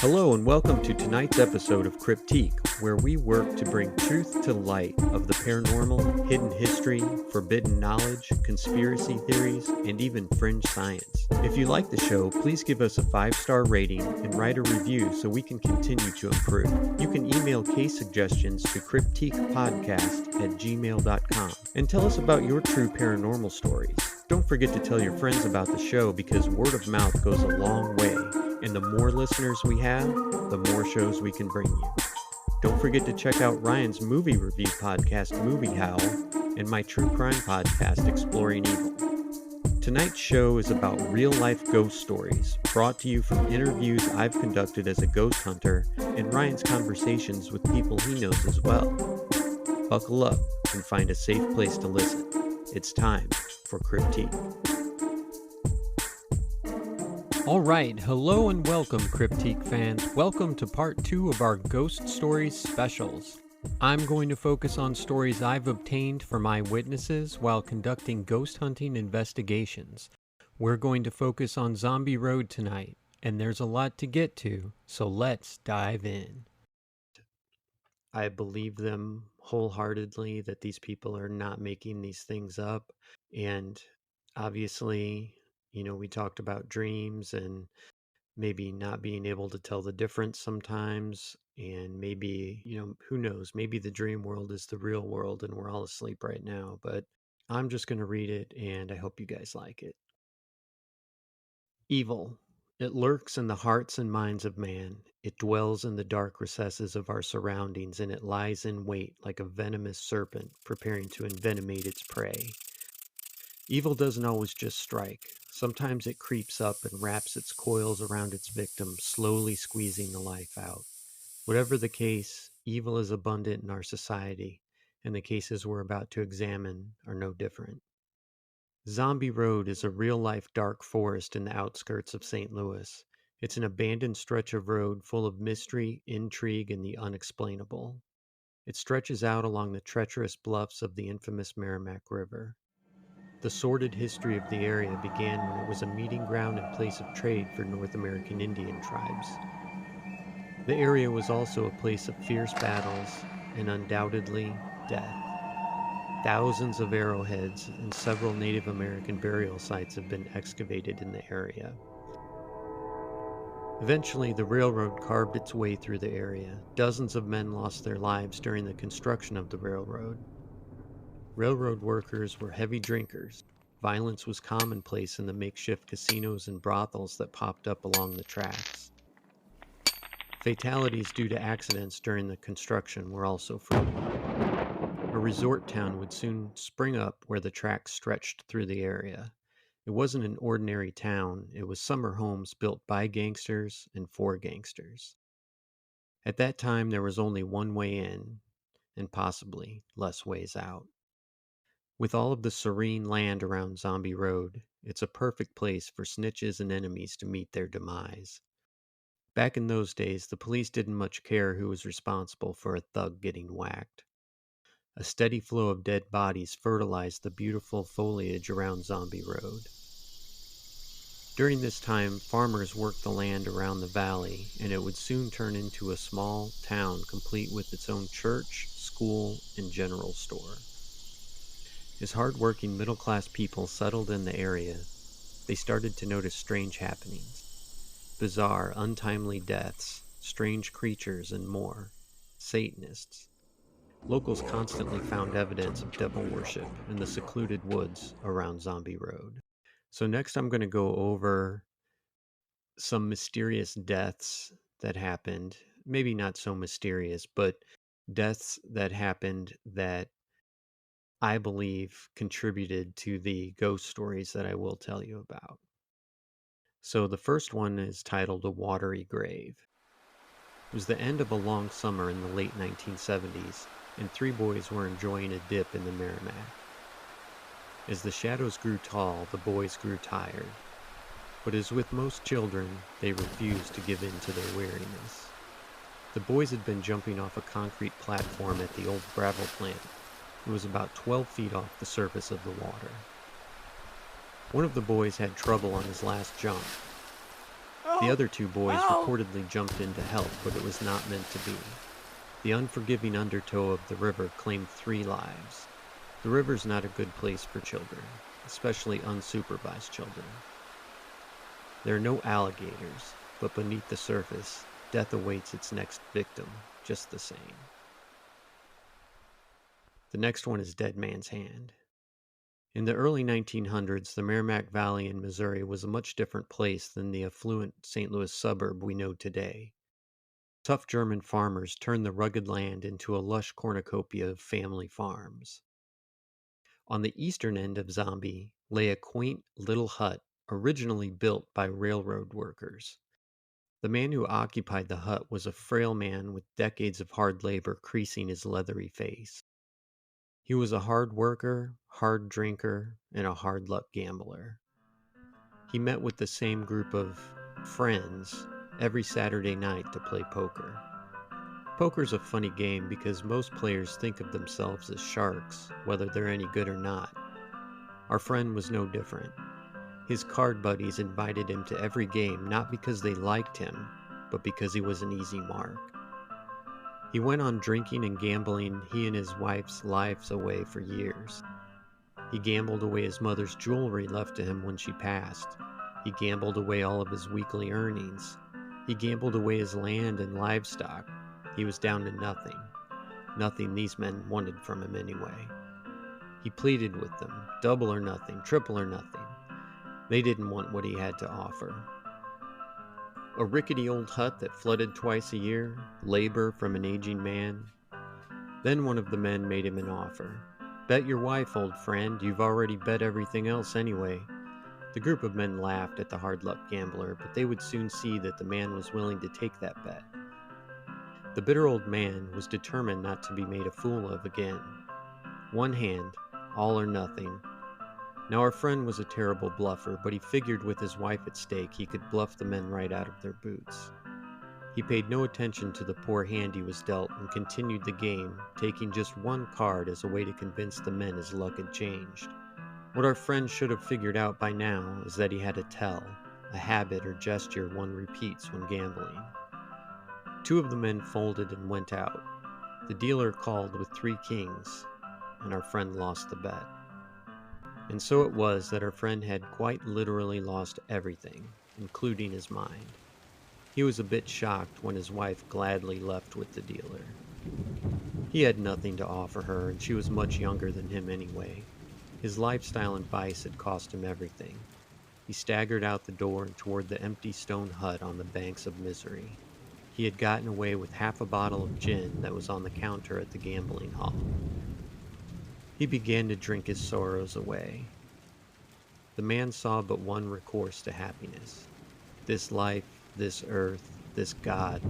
Hello and welcome to tonight's episode of Cryptique, where we work to bring truth to light of the paranormal, hidden history, forbidden knowledge, conspiracy theories, and even fringe science. If you like the show, please give us a 5-star rating and write a review so we can continue to improve. You can email case suggestions to cryptiquepodcast@gmail.com and tell us about your true paranormal stories. Don't forget to tell your friends about the show because word of mouth goes a long way. And the more listeners we have, the more shows we can bring you. Don't forget to check out Ryan's movie review podcast, Movie Howl, and my true crime podcast, Exploring Evil. Tonight's show is about real-life ghost stories, brought to you from interviews I've conducted as a ghost hunter and Ryan's conversations with people he knows as well. Buckle up and find a safe place to listen. It's time for Cryptique. All right, hello and welcome, Cryptique fans. Welcome to part 2 of our Ghost Stories specials. I'm going to focus on stories I've obtained from eyewitnesses while conducting ghost hunting investigations. We're going to focus on Zombie Road tonight, and there's a lot to get to, so let's dive in. I believe them wholeheartedly that these people are not making these things up, and obviously, we talked about dreams and maybe not being able to tell the difference sometimes. And maybe, who knows, maybe the dream world is the real world and we're all asleep right now. But I'm just going to read it and I hope you guys like it. Evil. It lurks in the hearts and minds of man. It dwells in the dark recesses of our surroundings and it lies in wait like a venomous serpent preparing to envenomate its prey. Evil doesn't always just strike. Sometimes it creeps up and wraps its coils around its victim, slowly squeezing the life out. Whatever the case, evil is abundant in our society, and the cases we're about to examine are no different. Zombie Road is a real-life dark forest in the outskirts of St. Louis. It's an abandoned stretch of road full of mystery, intrigue, and the unexplainable. It stretches out along the treacherous bluffs of the infamous Merrimack River. The sordid history of the area began when it was a meeting ground and place of trade for North American Indian tribes. The area was also a place of fierce battles and undoubtedly death. Thousands of arrowheads and several Native American burial sites have been excavated in the area. Eventually, the railroad carved its way through the area. Dozens of men lost their lives during the construction of the railroad. Railroad workers were heavy drinkers. Violence was commonplace in the makeshift casinos and brothels that popped up along the tracks. Fatalities due to accidents during the construction were also frequent. A resort town would soon spring up where the tracks stretched through the area. It wasn't an ordinary town, it was summer homes built by gangsters and for gangsters. At that time, there was only one way in, and possibly less ways out. With all of the serene land around Zombie Road, it's a perfect place for snitches and enemies to meet their demise. Back in those days, the police didn't much care who was responsible for a thug getting whacked. A steady flow of dead bodies fertilized the beautiful foliage around Zombie Road. During this time, farmers worked the land around the valley, and it would soon turn into a small town complete with its own church, school, and general store. As hard-working middle-class people settled in the area, they started to notice strange happenings. Bizarre, untimely deaths, strange creatures, and more. Satanists. Locals constantly found evidence of devil worship in the secluded woods around Zombie Road. So next I'm going to go over some mysterious deaths that happened. Maybe not so mysterious, but deaths that happened that I believe contributed to the ghost stories that I will tell you about. So the first one is titled A Watery Grave. It was the end of a long summer in the late 1970s, and 3 boys were enjoying a dip in the Merrimack. As the shadows grew tall, the boys grew tired. But as with most children, they refused to give in to their weariness. The boys had been jumping off a concrete platform at the old gravel plant. It was about 12 feet off the surface of the water. One of the boys had trouble on his last jump. The Help! other two boys Help! reportedly jumped in to help, but it was not meant to be. The unforgiving undertow of the river claimed 3 lives. The river's not a good place for children, especially unsupervised children. There are no alligators, but beneath the surface, death awaits its next victim, just the same. The next one is Dead Man's Hand. In the early 1900s, the Merrimack Valley in Missouri was a much different place than the affluent St. Louis suburb we know today. Tough German farmers turned the rugged land into a lush cornucopia of family farms. On the eastern end of Zombie lay a quaint little hut originally built by railroad workers. The man who occupied the hut was a frail man with decades of hard labor creasing his leathery face. He was a hard worker, hard drinker, and a hard luck gambler. He met with the same group of friends every Saturday night to play poker. Poker's a funny game because most players think of themselves as sharks, whether they're any good or not. Our friend was no different. His card buddies invited him to every game not because they liked him, but because he was an easy mark. He went on drinking and gambling he and his wife's lives away for years. He gambled away his mother's jewelry left to him when she passed. He gambled away all of his weekly earnings. He gambled away his land and livestock. He was down to nothing. Nothing these men wanted from him anyway. He pleaded with them, double or nothing, triple or nothing. They didn't want what he had to offer. A rickety old hut that flooded twice a year, labor from an aging man. Then one of the men made him an offer. Bet your wife, old friend, you've already bet everything else anyway. The group of men laughed at the hard luck gambler, but they would soon see that the man was willing to take that bet. The bitter old man was determined not to be made a fool of again. One hand, all or nothing. Now our friend was a terrible bluffer, but he figured with his wife at stake he could bluff the men right out of their boots. He paid no attention to the poor hand he was dealt and continued the game, taking just one card as a way to convince the men his luck had changed. What our friend should have figured out by now is that he had a tell, a habit or gesture one repeats when gambling. 2 of the men folded and went out. The dealer called with 3 kings, and our friend lost the bet. And so it was that our friend had quite literally lost everything, including his mind. He was a bit shocked when his wife gladly left with the dealer. He had nothing to offer her, and she was much younger than him anyway. His lifestyle and vice had cost him everything. He staggered out the door and toward the empty stone hut on the banks of misery. He had gotten away with half a bottle of gin that was on the counter at the gambling hall. He began to drink his sorrows away. The man saw but one recourse to happiness. This life, this earth, this God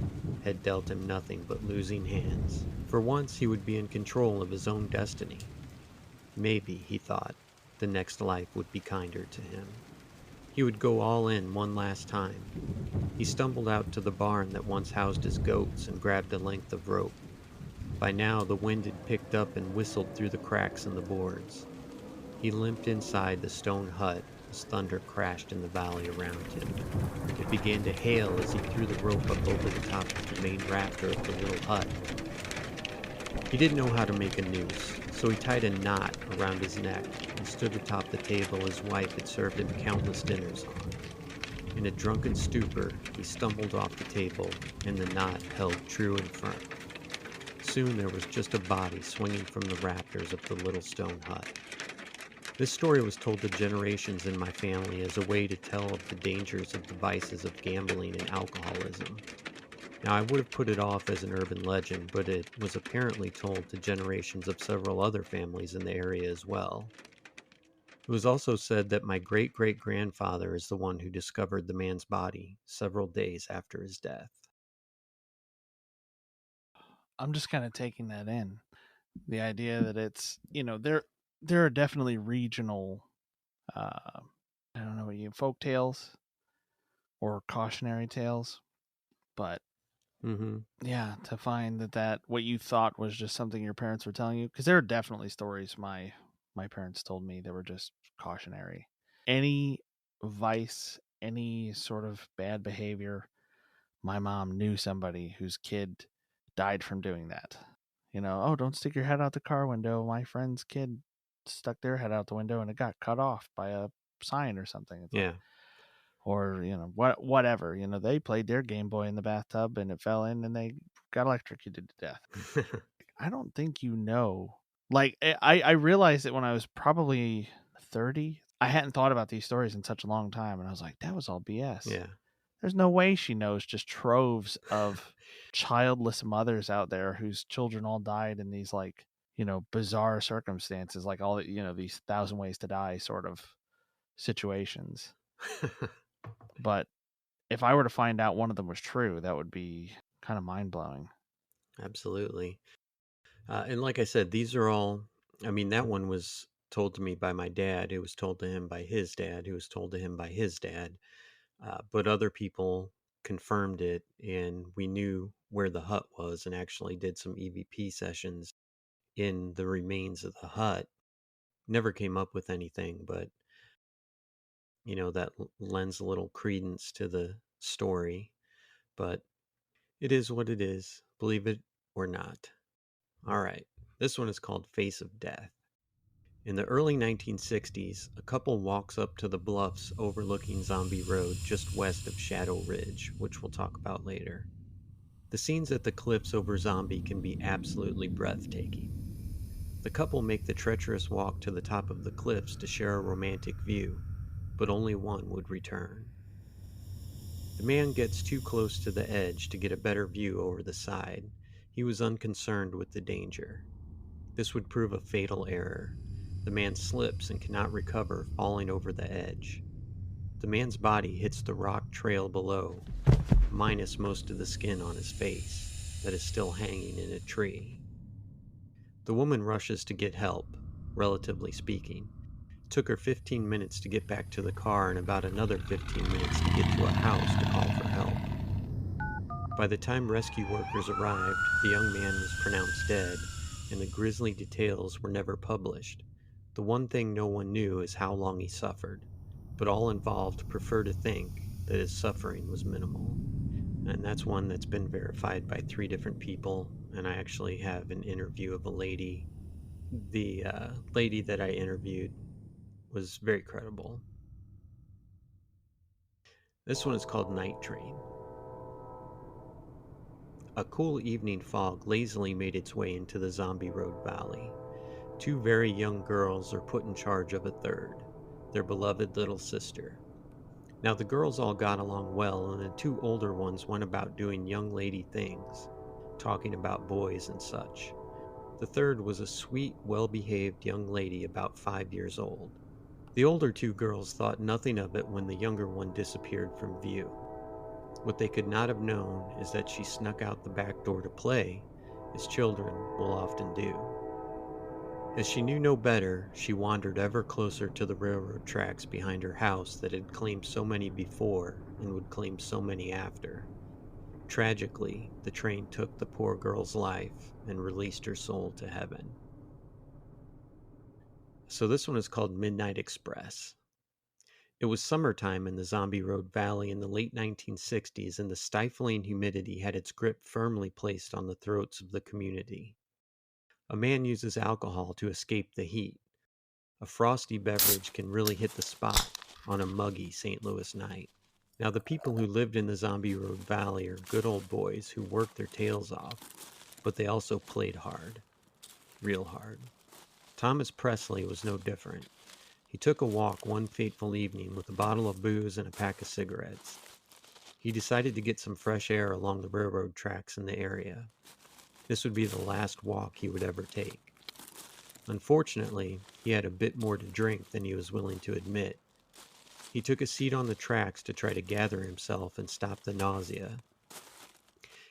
had dealt him nothing but losing hands. For once he would be in control of his own destiny. Maybe, he thought, the next life would be kinder to him. He would go all in one last time. He stumbled out to the barn that once housed his goats and grabbed a length of rope. By now the wind had picked up and whistled through the cracks in the boards. He limped inside the stone hut as thunder crashed in the valley around him. It began to hail as he threw the rope up over the top of the main rafter of the little hut. He didn't know how to make a noose, so he tied a knot around his neck and stood atop the table his wife had served him countless dinners on. In a drunken stupor, he stumbled off the table, and the knot held true and firm. Soon there was just a body swinging from the rafters of the little stone hut. This story was told to generations in my family as a way to tell of the dangers of the vices of gambling and alcoholism. Now, I would have put it off as an urban legend, but it was apparently told to generations of several other families in the area as well. It was also said that my great-great-grandfather is the one who discovered the man's body several days after his death. I'm just kind of taking that in. The idea that it's, there are definitely regional, I don't know what folk tales or cautionary tales, but yeah, to find that what you thought was just something your parents were telling you, because there are definitely stories my parents told me that were just cautionary. Any vice any sort of bad behavior, my mom knew somebody whose kid died from doing that. Oh, don't stick your head out the car window. My friend's kid stuck their head out the window and it got cut off by a sign or something. It's Yeah. or whatever. They played their Game Boy in the bathtub and it fell in and they got electrocuted to death. I don't think like I realized it when I was probably 30. I hadn't thought about these stories in such a long time, and I was like, that was all BS. Yeah. There's no way she knows just troves of childless mothers out there whose children all died in these like, bizarre circumstances, like all these 1,000 Ways to Die sort of situations. But if I were to find out one of them was true, that would be kind of mind-blowing. Absolutely. And like I said, these are all, that one was told to me by my dad, who was told to him by his dad, who was told to him by his dad. But other people confirmed it, and we knew where the hut was and actually did some EVP sessions in the remains of the hut. Never came up with anything, but, that lends a little credence to the story. But it is what it is, believe it or not. All right, this one is called Face of Death. In the early 1960s, a couple walks up to the bluffs overlooking Zombie Road just west of Shadow Ridge, which we'll talk about later. The scenes at the cliffs over Zombie can be absolutely breathtaking. The couple make the treacherous walk to the top of the cliffs to share a romantic view, but only one would return. The man gets too close to the edge to get a better view over the side. He was unconcerned with the danger. This would prove a fatal error. The man slips and cannot recover, falling over the edge. The man's body hits the rock trail below, minus most of the skin on his face that is still hanging in a tree. The woman rushes to get help, relatively speaking. It took her 15 minutes to get back to the car and about another 15 minutes to get to a house to call for help. By the time rescue workers arrived, the young man was pronounced dead, and the grisly details were never published. The one thing no one knew is how long he suffered, but all involved prefer to think that his suffering was minimal. And that's one that's been verified by 3 different people, and I actually have an interview of a lady. The lady that I interviewed was very credible. This one is called Night Train. A cool evening fog lazily made its way into the Zombie Road Valley. 2 very young girls are put in charge of a third, their beloved little sister. Now the girls all got along well, and the 2 older ones went about doing young lady things, talking about boys and such. The third was a sweet, well-behaved young lady about 5 years old. The older 2 girls thought nothing of it when the younger one disappeared from view. What they could not have known is that she snuck out the back door to play, as children will often do. As she knew no better, she wandered ever closer to the railroad tracks behind her house that had claimed so many before and would claim so many after. Tragically, the train took the poor girl's life and released her soul to heaven. So this one is called Midnight Express. It was summertime in the Zombie Road Valley in the late 1960s, and the stifling humidity had its grip firmly placed on the throats of the community. A man uses alcohol to escape the heat. A frosty beverage can really hit the spot on a muggy St. Louis night. Now, the people who lived in the Zombie Road Valley are good old boys who worked their tails off, but they also played hard. Real hard. Thomas Presley was no different. He took a walk one fateful evening with a bottle of booze and a pack of cigarettes. He decided to get some fresh air along the railroad tracks in the area. This would be the last walk he would ever take. Unfortunately, he had a bit more to drink than he was willing to admit. He took a seat on the tracks to try to gather himself and stop the nausea.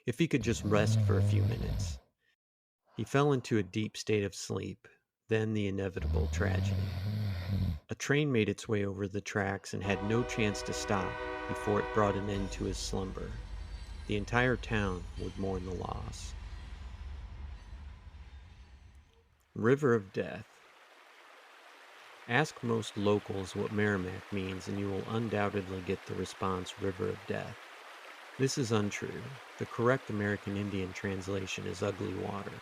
If he could just rest for a few minutes. He fell into a deep state of sleep, then the inevitable tragedy. A train made its way over the tracks and had no chance to stop before it brought an end to his slumber. The entire town would mourn the loss. River of Death. Ask most locals what Merrimack means, and you will undoubtedly get the response River of Death. This is untrue. The correct American Indian translation is Ugly Water.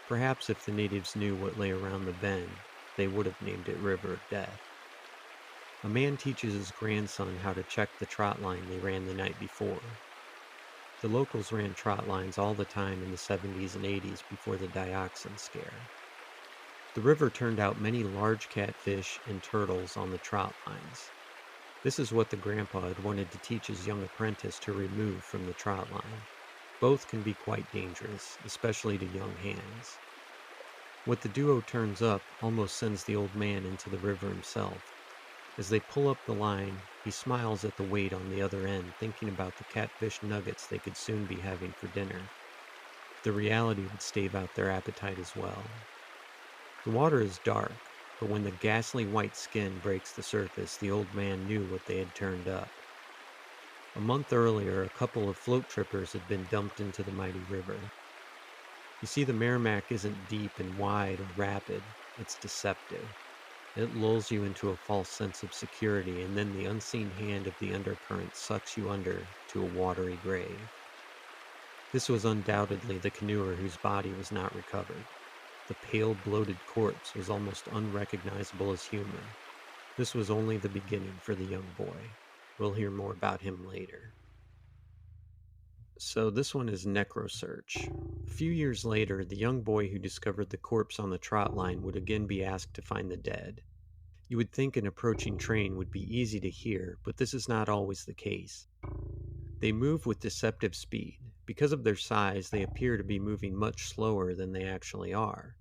Perhaps if the natives knew what lay around the bend, they would have named it River of Death. A man teaches his grandson how to check the trot line they ran the night before. The locals ran trot lines all the time in the 70s and 80s before the dioxin scare. The river turned out many large catfish and turtles on the trot lines. This is what the grandpa had wanted to teach his young apprentice to remove from the trot line. Both can be quite dangerous, especially to young hands. What the duo turns up almost sends the old man into the river himself. As they pull up the line, he smiles at the weight on the other end, thinking about the catfish nuggets they could soon be having for dinner. The reality would stave out their appetite as well. The water is dark, but when the ghastly white skin breaks the surface, the old man knew what they had turned up. A month earlier, a couple of float trippers had been dumped into the mighty river. You see, the Merrimack isn't deep and wide or rapid, it's deceptive. It lulls you into a false sense of security, and then the unseen hand of the undercurrent sucks you under to a watery grave. This was undoubtedly the canoer whose body was not recovered. The pale, bloated corpse was almost unrecognizable as human. This was only the beginning for the young boy. We'll hear more about him later. So this one is Necrosearch. A few years later, the young boy who discovered the corpse on the trot line would again be asked to find the dead. You would think an approaching train would be easy to hear, but this is not always the case. They move with deceptive speed. Because of their size, they appear to be moving much slower than they actually are.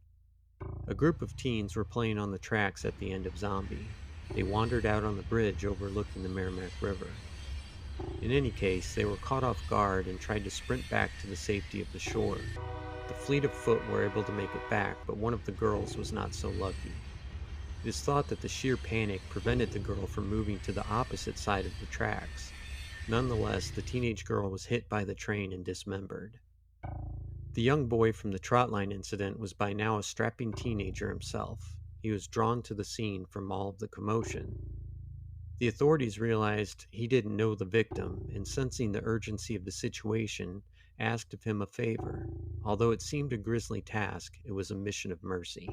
A group of teens were playing on the tracks at the end of Zombie. They wandered out on the bridge overlooking the Merrimack River. In any case, they were caught off guard and tried to sprint back to the safety of the shore. The fleet of foot were able to make it back, but one of the girls was not so lucky. It is thought that the sheer panic prevented the girl from moving to the opposite side of the tracks. Nonetheless, the teenage girl was hit by the train and dismembered. The young boy from the trotline incident was by now a strapping teenager himself. He was drawn to the scene from all of the commotion. The authorities realized he didn't know the victim, and sensing the urgency of the situation, asked of him a favor. Although it seemed a grisly task, it was a mission of mercy.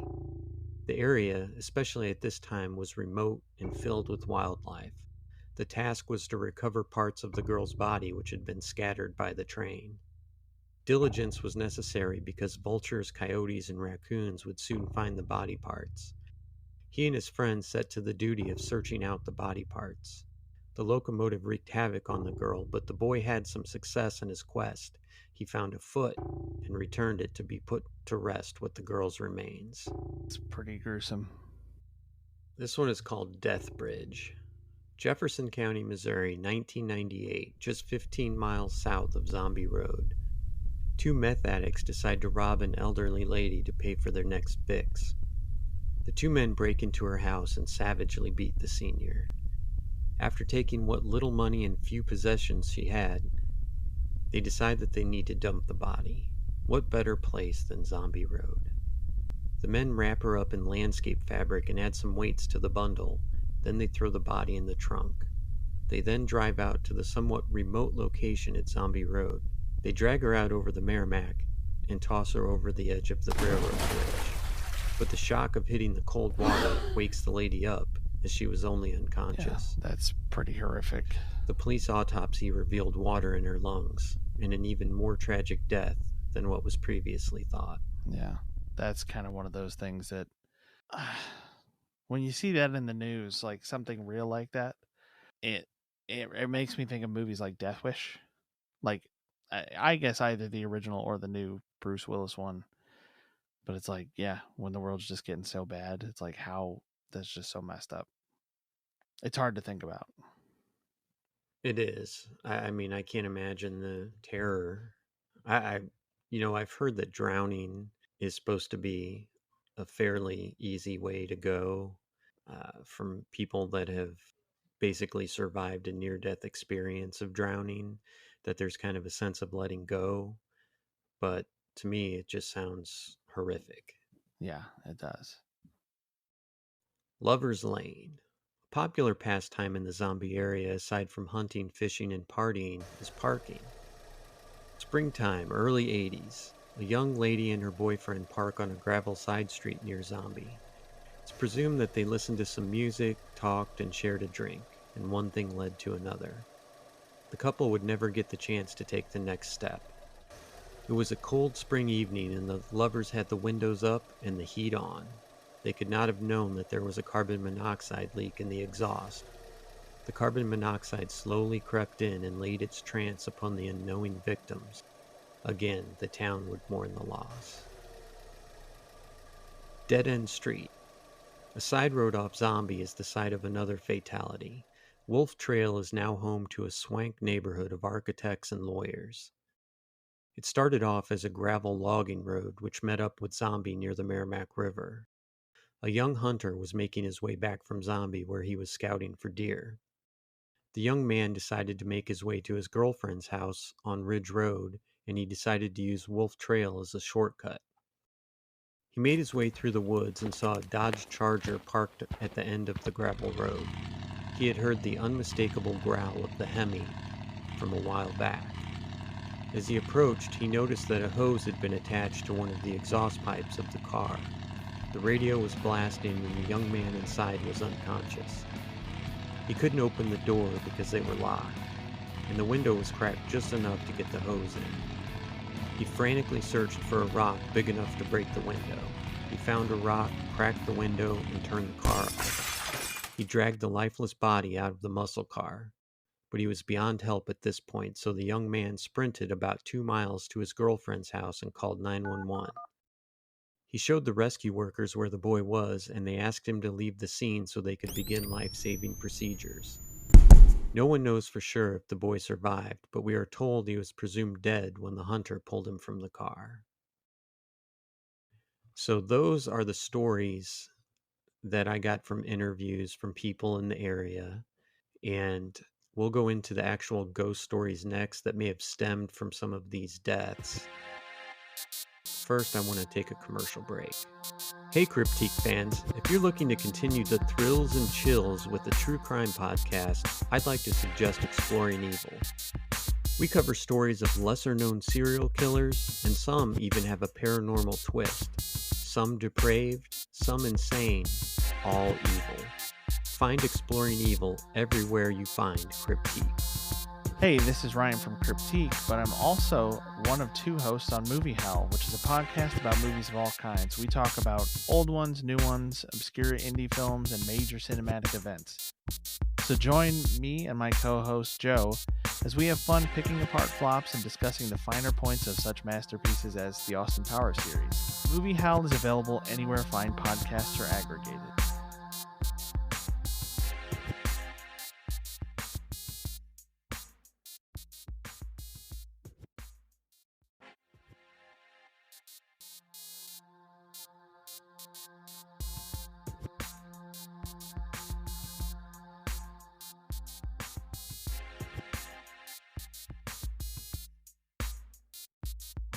The area, especially at this time, was remote and filled with wildlife. The task was to recover parts of the girl's body which had been scattered by the train. Diligence was necessary because vultures, coyotes, and raccoons would soon find the body parts. He and his friends set to the duty of searching out the body parts. The locomotive wreaked havoc on the girl, but the boy had some success in his quest. He found a foot and returned it to be put to rest with the girl's remains. It's pretty gruesome. This one is called Death Bridge. Jefferson County, Missouri, 1998, just 15 miles south of Zombie Road. Two meth addicts decide to rob an elderly lady to pay for their next fix. The two men break into her house and savagely beat the senior. After taking what little money and few possessions she had, they decide that they need to dump the body. What better place than Zombie Road? The men wrap her up in landscape fabric and add some weights to the bundle. Then they throw the body in the trunk. They then drive out to the somewhat remote location at Zombie Road. They drag her out over the Merrimack and toss her over the edge of the railroad bridge. But the shock of hitting the cold water wakes the lady up, as she was only unconscious. Yeah, that's pretty horrific. The police autopsy revealed water in her lungs, and an even more tragic death than what was previously thought. Yeah, that's kind of one of those things that when you see that in the news, like something real like that, it makes me think of movies like Death Wish. Like, I guess either the original or the new Bruce Willis one. But it's like, yeah, when the world's just getting so bad, it's like, how that's just so messed up. It's hard to think about. It is. I mean, I can't imagine the terror. I've heard that drowning is supposed to be a fairly easy way to go from people that have basically survived a near-death experience of drowning, that there's kind of a sense of letting go. But to me, it just sounds horrific. Yeah, it does. Lover's Lane. A popular pastime in the zombie area, aside from hunting, fishing, and partying, is parking. Springtime, early 80s. A young lady and her boyfriend park on a gravel side street near Zombie. It's presumed that they listened to some music, talked, and shared a drink, and one thing led to another. The couple would never get the chance to take the next step. It was a cold spring evening, and the lovers had the windows up and the heat on. They could not have known that there was a carbon monoxide leak in the exhaust. The carbon monoxide slowly crept in and laid its trance upon the unknowing victims. Again, the town would mourn the loss. Dead End Street. A side road off Zombie is the site of another fatality. Wolf Trail is now home to a swank neighborhood of architects and lawyers. It started off as a gravel logging road which met up with Zombie near the Merrimack River. A young hunter was making his way back from Zombie where he was scouting for deer. The young man decided to make his way to his girlfriend's house on Ridge Road, and he decided to use Wolf Trail as a shortcut. He made his way through the woods and saw a Dodge Charger parked at the end of the gravel road. He had heard the unmistakable growl of the Hemi from a while back. As he approached, he noticed that a hose had been attached to one of the exhaust pipes of the car. The radio was blasting and the young man inside was unconscious. He couldn't open the door because they were locked, and the window was cracked just enough to get the hose in. He frantically searched for a rock big enough to break the window. He found a rock, cracked the window, and turned the car off. He dragged the lifeless body out of the muscle car, but he was beyond help at this point, so the young man sprinted about 2 miles to his girlfriend's house and called 911. He showed the rescue workers where the boy was, and they asked him to leave the scene so they could begin life-saving procedures. No one knows for sure if the boy survived, but we are told he was presumed dead when the hunter pulled him from the car. So those are the stories that I got from interviews from people in the area, and we'll go into the actual ghost stories next that may have stemmed from some of these deaths. First, I want to take a commercial break. Hey Cryptique fans, if you're looking to continue the thrills and chills with the True Crime Podcast, I'd like to suggest Exploring Evil. We cover stories of lesser-known serial killers, and some even have a paranormal twist. Some depraved, some insane, all evil. Find Exploring Evil everywhere you find Cryptique. Hey, this is Ryan from Cryptique, but I'm also one of 2 hosts on Movie Hell, which is a podcast about movies of all kinds. We talk about old ones, new ones, obscure indie films, and major cinematic events. So join me and my co-host Joe as we have fun picking apart flops and discussing the finer points of such masterpieces as the Austin Powers series. Movie Hell is available anywhere fine podcasts are aggregated.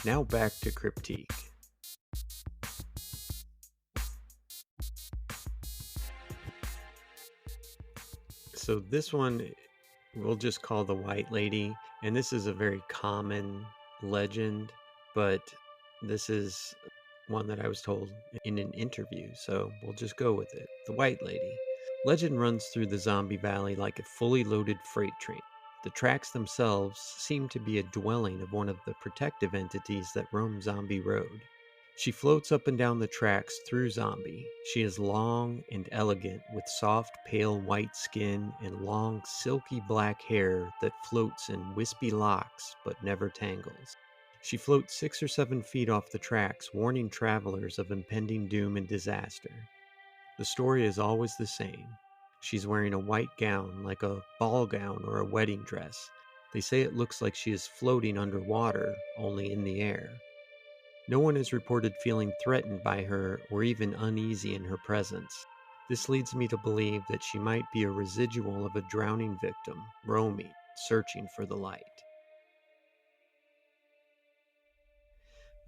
Now back to Cryptique. So this one we'll just call the White Lady, and this is a very common legend, but this is one that I was told in an interview, so we'll just go with it. The White Lady. Legend runs through the Zombie Valley like a fully loaded freight train. The tracks themselves seem to be a dwelling of one of the protective entities that roam Zombie Road. She floats up and down the tracks through Zombie. She is long and elegant, with soft, pale white skin and long, silky black hair that floats in wispy locks but never tangles. She floats 6 or 7 feet off the tracks, warning travelers of impending doom and disaster. The story is always the same. She's wearing a white gown, like a ball gown or a wedding dress. They say it looks like she is floating underwater, only in the air. No one is reported feeling threatened by her or even uneasy in her presence. This leads me to believe that she might be a residual of a drowning victim, roaming, searching for the light.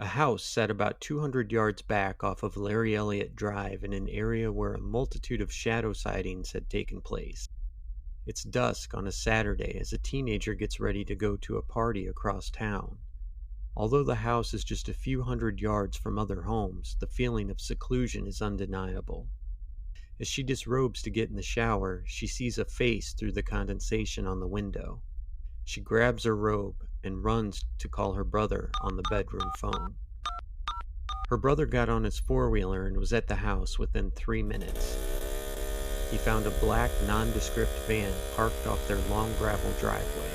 A house set about 200 yards back off of Larry Elliott Drive in an area where a multitude of shadow sightings had taken place. It's dusk on a Saturday as a teenager gets ready to go to a party across town. Although the house is just a few hundred yards from other homes, the feeling of seclusion is undeniable. As she disrobes to get in the shower, she sees a face through the condensation on the window. She grabs her robe and runs to call her brother on the bedroom phone. Her brother got on his four-wheeler and was at the house within 3 minutes. He found a black, nondescript van parked off their long gravel driveway.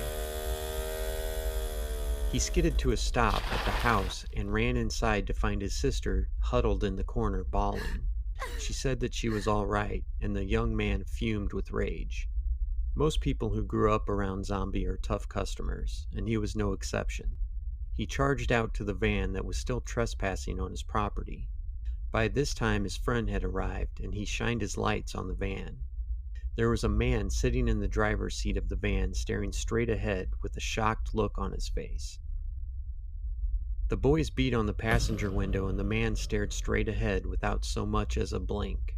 He skidded to a stop at the house and ran inside to find his sister huddled in the corner bawling. She said that she was all right, and the young man fumed with rage. Most people who grew up around Zombie are tough customers, and he was no exception. He charged out to the van that was still trespassing on his property. By this time his friend had arrived, and he shined his lights on the van. There was a man sitting in the driver's seat of the van staring straight ahead with a shocked look on his face. The boys beat on the passenger window and the man stared straight ahead without so much as a blink.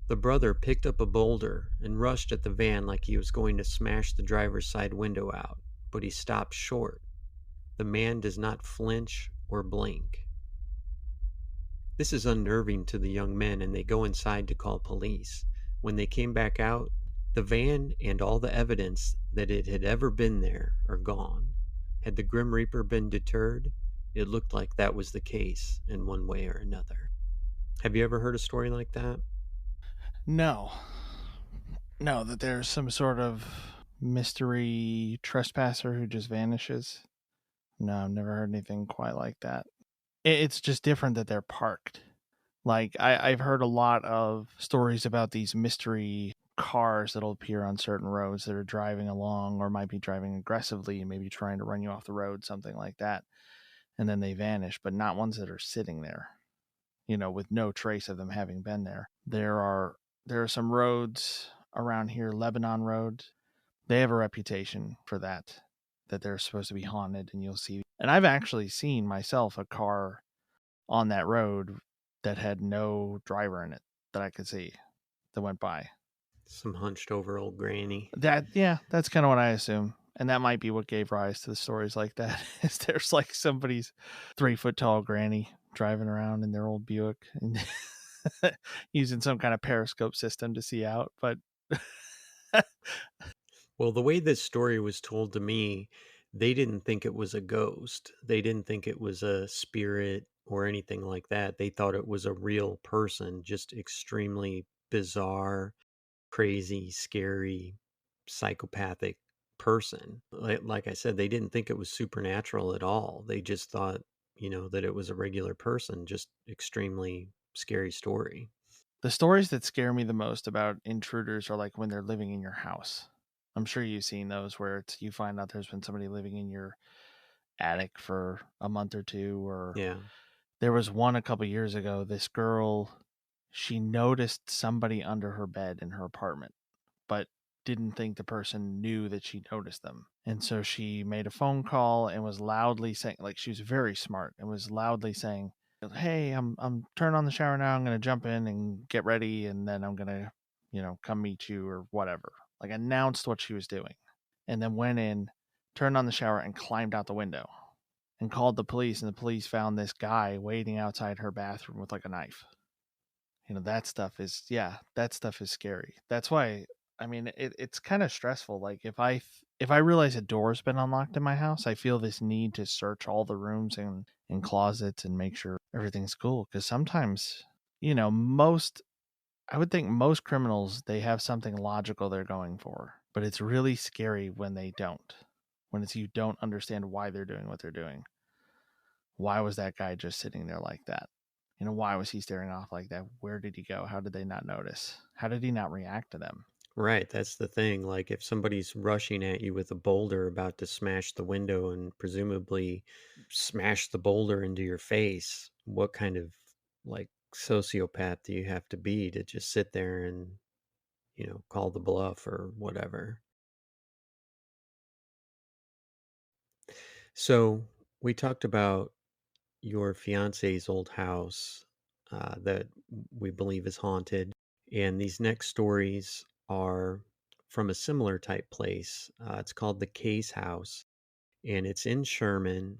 The brother picked up a boulder and rushed at the van like he was going to smash the driver's side window out, but he stopped short. The man does not flinch or blink. This is unnerving to the young men, and they go inside to call police. When they came back out, the van and all the evidence that it had ever been there are gone. Had the Grim Reaper been deterred? It looked like that was the case in one way or another. Have you ever heard a story like that? No. No, that there's some sort of mystery trespasser who just vanishes. No, I've never heard anything quite like that. It's just different that they're parked. Like, I've heard a lot of stories about these mystery cars that'll appear on certain roads that are driving along or might be driving aggressively and maybe trying to run you off the road, something like that. And then they vanish, but not ones that are sitting there, with no trace of them having been there. There are some roads around here, Lebanon Road. They have a reputation for that they're supposed to be haunted, and you'll see. And I've actually seen myself a car on that road that had no driver in it that I could see that went by. Some hunched over old granny. That's kind of what I assume. And that might be what gave rise to the stories like that. Is there's like somebody's 3-foot tall granny driving around in their old Buick and using some kind of periscope system to see out. But well, the way this story was told to me, they didn't think it was a ghost. They didn't think it was a spirit or anything like that. They thought it was a real person, just extremely bizarre, crazy, scary, psychopathic person. Like I said, they didn't think it was supernatural at all. They just thought, that it was a regular person, just extremely scary story. The stories that scare me the most about intruders are like when they're living in your house. I'm sure you've seen those where you find out there's been somebody living in your attic for a month or two, or yeah. There was one a couple years ago. This girl, she noticed somebody under her bed in her apartment, but didn't think the person knew that she noticed them. And so she made a phone call and was loudly saying, like, she was very smart and was loudly saying, "Hey, I'm turning on the shower now. I'm going to jump in and get ready, and then I'm going to, come meet you," or whatever. Like, announced what she was doing, and then went in, turned on the shower, and climbed out the window and called the police. And the police found this guy waiting outside her bathroom with like a knife. That stuff is scary. That's why, I mean, it's kind of stressful. Like if I realize a door's been unlocked in my house, I feel this need to search all the rooms and closets and make sure everything's cool. Because sometimes, I would think most criminals, they have something logical they're going for, but it's really scary when they don't. When you don't understand why they're doing what they're doing. Why was that guy just sitting there like that? Why was he staring off like that? Where did he go? How did they not notice? How did he not react to them? Right, that's the thing. Like if somebody's rushing at you with a boulder about to smash the window and presumably smash the boulder into your face, what kind of like sociopath do you have to be to just sit there and, call the bluff or whatever? So we talked about your fiance's old house that we believe is haunted. And these next stories are from a similar type place. It's called the Case House, and it's in Sherman.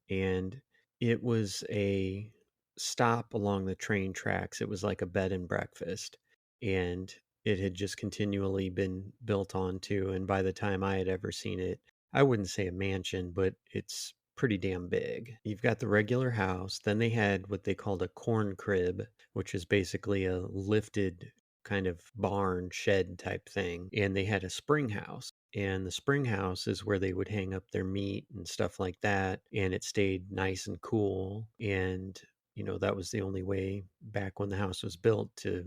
And it was a stop along the train tracks. It was like a bed and breakfast. And it had just continually been built onto. And by the time I had ever seen it, I wouldn't say a mansion, but it's pretty damn big. You've got the regular house. Then they had what they called a corn crib, which is basically a lifted kind of barn shed type thing. And they had a spring house. And the spring house is where they would hang up their meat and stuff like that. And it stayed nice and cool. And that was the only way back when the house was built to,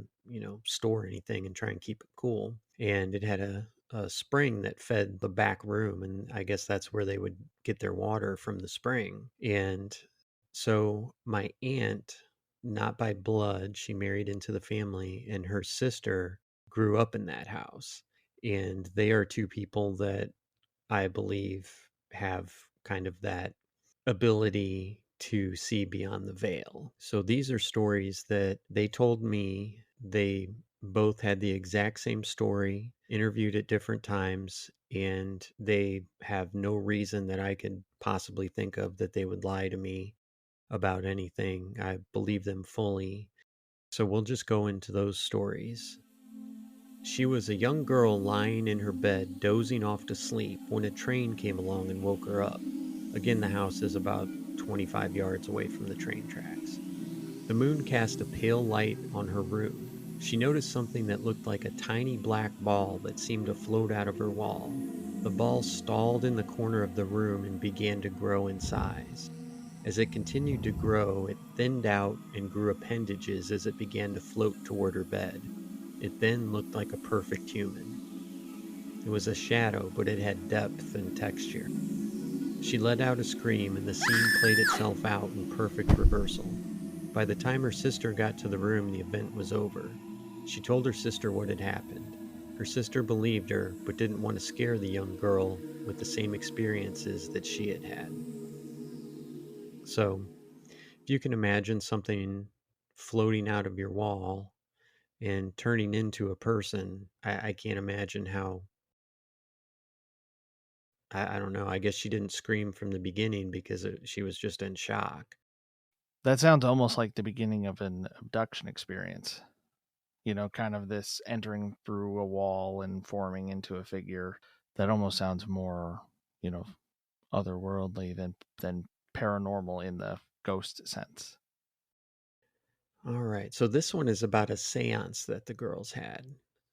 store anything and try and keep it cool. And it had a spring that fed the back room. And I guess that's where they would get their water from the spring. And so my aunt, not by blood, she married into the family, and her sister grew up in that house. And they are two people that I believe have kind of that ability to see beyond the veil. So these are stories that they told me. They both had the exact same story, interviewed at different times, and they have no reason that I could possibly think of that they would lie to me about anything. I believe them fully. So we'll just go into those stories. She was a young girl lying in her bed, dozing off to sleep, when a train came along and woke her up. Again, the house is about 25 yards away from the train tracks. The moon cast a pale light on her room. She noticed something that looked like a tiny black ball that seemed to float out of her wall. The ball stalled in the corner of the room and began to grow in size. As it continued to grow, it thinned out and grew appendages as it began to float toward her bed. It then looked like a perfect human. It was a shadow, but it had depth and texture. She let out a scream, and the scene played itself out in perfect reversal. By the time her sister got to the room, the event was over. She told her sister what had happened. Her sister believed her, but didn't want to scare the young girl with the same experiences that she had had. So, if you can imagine something floating out of your wall and turning into a person, I can't imagine how. I don't know. I guess she didn't scream from the beginning because she was just in shock. That sounds almost like the beginning of an abduction experience. Kind of this entering through a wall and forming into a figure. That almost sounds more, otherworldly than paranormal in the ghost sense. All right. So this one is about a seance that the girls had.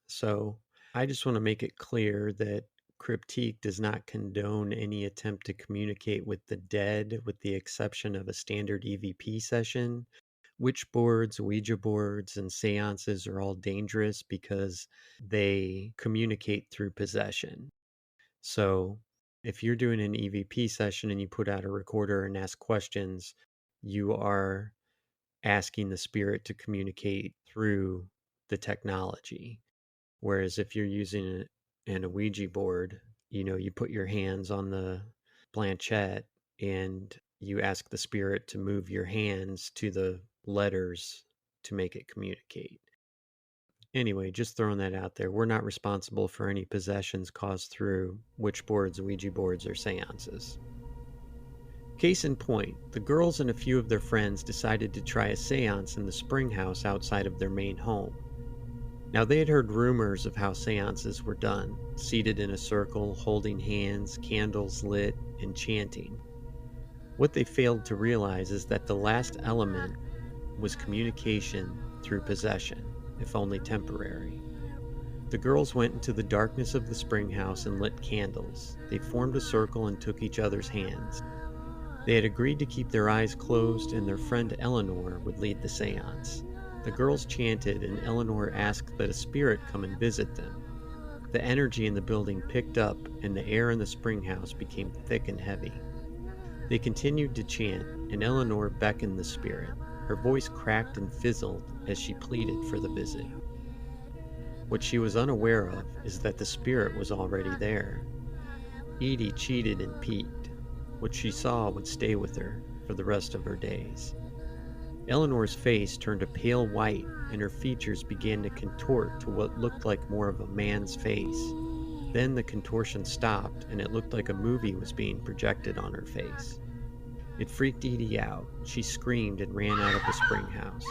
So I just want to make it clear that Cryptique does not condone any attempt to communicate with the dead, with the exception of a standard EVP session. Witch boards, Ouija boards, and seances are all dangerous because they communicate through possession. So if you're doing an EVP session and you put out a recorder and ask questions, you are asking the spirit to communicate through the technology. Whereas if you're using an Ouija board, you put your hands on the planchette and you ask the spirit to move your hands to the letters to make it communicate. Anyway, just throwing that out there. We're not responsible for any possessions caused through witch boards, Ouija boards, or seances. Case in point, the girls and a few of their friends decided to try a seance in the spring house outside of their main home. Now, they had heard rumors of how seances were done, seated in a circle, holding hands, candles lit, and chanting. What they failed to realize is that the last element was communication through possession, if only temporary. The girls went into the darkness of the spring house and lit candles. They formed a circle and took each other's hands. They had agreed to keep their eyes closed, and their friend Eleanor would lead the seance. The girls chanted, and Eleanor asked that a spirit come and visit them. The energy in the building picked up, and the air in the spring house became thick and heavy. They continued to chant, and Eleanor beckoned the spirit. Her voice cracked and fizzled as she pleaded for the visit. What she was unaware of is that the spirit was already there. Edie cheated and peeked. What she saw would stay with her for the rest of her days. Eleanor's face turned a pale white, and her features began to contort to what looked like more of a man's face. Then the contortion stopped, and it looked like a movie was being projected on her face. It freaked Edie out. She screamed and ran out of the spring house.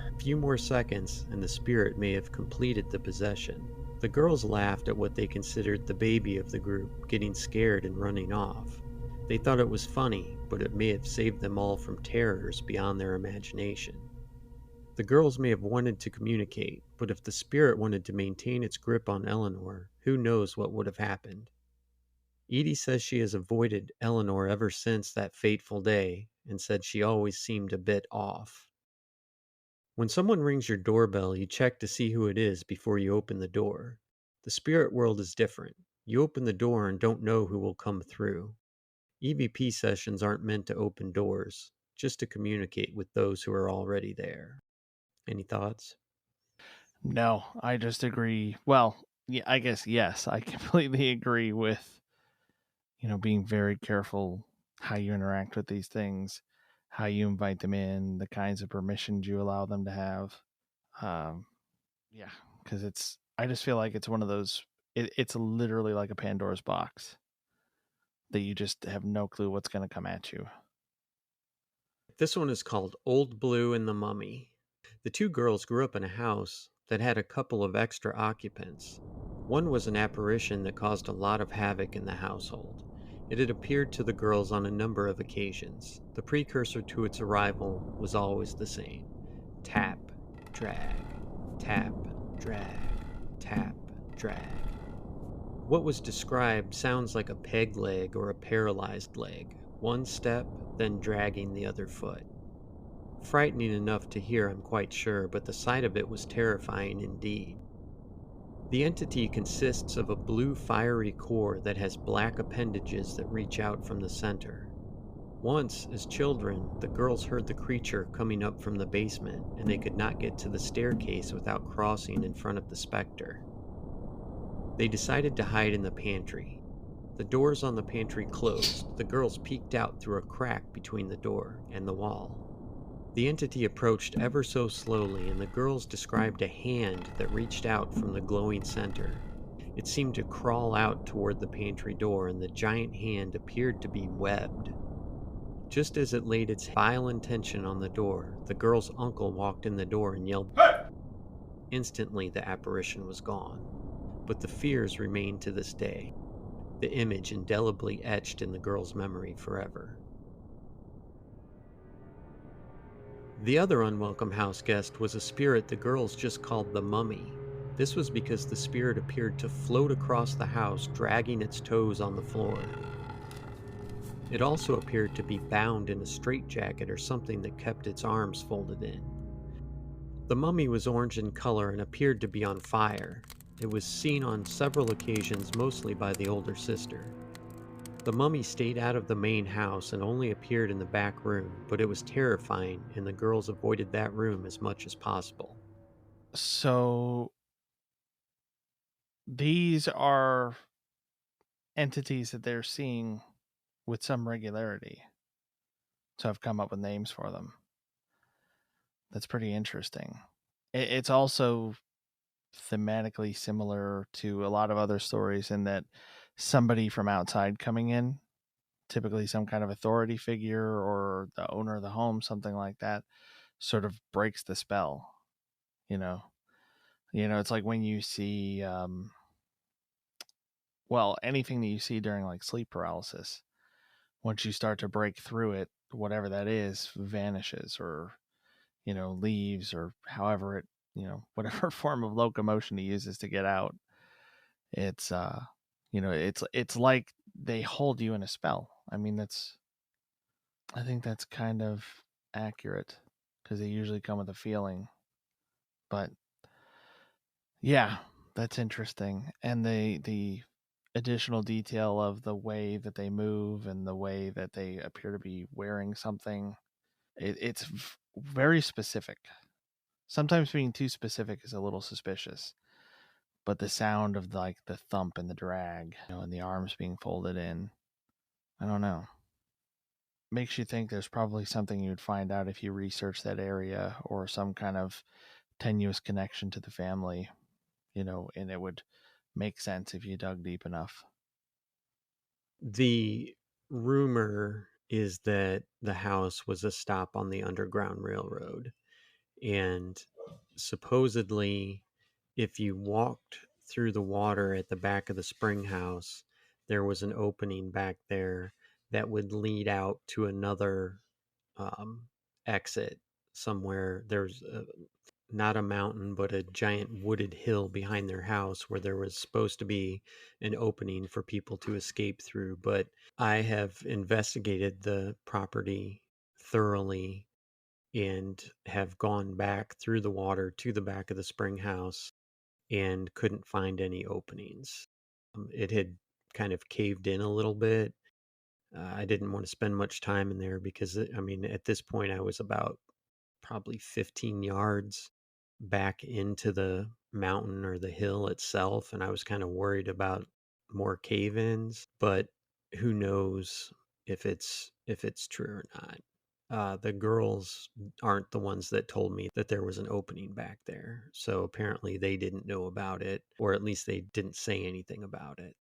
A few more seconds, and the spirit may have completed the possession. The girls laughed at what they considered the baby of the group getting scared and running off. They thought it was funny, but it may have saved them all from terrors beyond their imagination. The girls may have wanted to communicate, but if the spirit wanted to maintain its grip on Eleanor, who knows what would have happened. Edie says she has avoided Eleanor ever since that fateful day, and said she always seemed a bit off. When someone rings your doorbell, you check to see who it is before you open the door. The spirit world is different. You open the door and don't know who will come through. EVP sessions aren't meant to open doors, just to communicate with those who are already there. Any thoughts? No, I just agree. Well, yeah, I guess yes, I completely agree with, being very careful how you interact with these things, how you invite them in, the kinds of permissions you allow them to have. Yeah, because I just feel like it's one of those, it's literally like a Pandora's box that you just have no clue what's going to come at you. This one is called Old Blue and the Mummy. The two girls grew up in a house that had a couple of extra occupants. One was an apparition that caused a lot of havoc in the household. It had appeared to the girls on a number of occasions. The precursor to its arrival was always the same. Tap, drag, tap, drag, tap, drag. What was described sounds like a peg leg or a paralyzed leg, one step, then dragging the other foot. Frightening enough to hear, I'm quite sure, but the sight of it was terrifying indeed. The entity consists of a blue fiery core that has black appendages that reach out from the center. Once, as children, the girls heard the creature coming up from the basement, and they could not get to the staircase without crossing in front of the specter. They decided to hide in the pantry. The doors on the pantry closed. The girls peeked out through a crack between the door and the wall. The entity approached ever so slowly, and the girls described a hand that reached out from the glowing center. It seemed to crawl out toward the pantry door, and the giant hand appeared to be webbed. Just as it laid its vile intention on the door, the girl's uncle walked in the door and yelled, "Hey!" Instantly, the apparition was gone. But the fears remain to this day, the image indelibly etched in the girl's memory forever. The other unwelcome house guest was a spirit the girls just called the Mummy. This was because the spirit appeared to float across the house, dragging its toes on the floor. It also appeared to be bound in a straitjacket or something that kept its arms folded in. The mummy was orange in color and appeared to be on fire. It was seen on several occasions, mostly by the older sister. The mummy stayed out of the main house and only appeared in the back room, but it was terrifying, and the girls avoided that room as much as possible. So these are entities that they're seeing with some regularity. So I've come up with names for them. That's pretty interesting. It's also thematically similar to a lot of other stories in that somebody from outside coming in, typically some kind of authority figure or the owner of the home, something like that, sort of breaks the spell. It's like when you see, anything that you see during like sleep paralysis, once you start to break through it, whatever that is vanishes or, leaves or however it, whatever form of locomotion he uses to get out. It's, it's like they hold you in a spell. I mean, I think that's kind of accurate because they usually come with a feeling. But yeah, that's interesting. And the additional detail of the way that they move and the way that they appear to be wearing something, it's very specific. Sometimes being too specific is a little suspicious. But the sound of like the thump and the drag, and the arms being folded in, I don't know. makes you think there's probably something you'd find out if you research that area, or some kind of tenuous connection to the family, and it would make sense if you dug deep enough. The rumor is that the house was a stop on the Underground Railroad. And supposedly, if you walked through the water at the back of the spring house, there was an opening back there that would lead out to another um, exit somewhere. There's not a mountain, but a giant wooded hill behind their house where there was supposed to be an opening for people to escape through. But I have investigated the property thoroughly and have gone back through the water to the back of the spring house and couldn't find any openings. It had kind of caved in a little bit. I didn't want to spend much time in there because, I mean, at this point, I was about probably 15 yards back into the mountain or the hill itself, and I was kind of worried about more cave-ins, but who knows if it's true or not. The girls aren't the ones that told me that there was an opening back there, so apparently they didn't know about it, or at least they didn't say anything about it.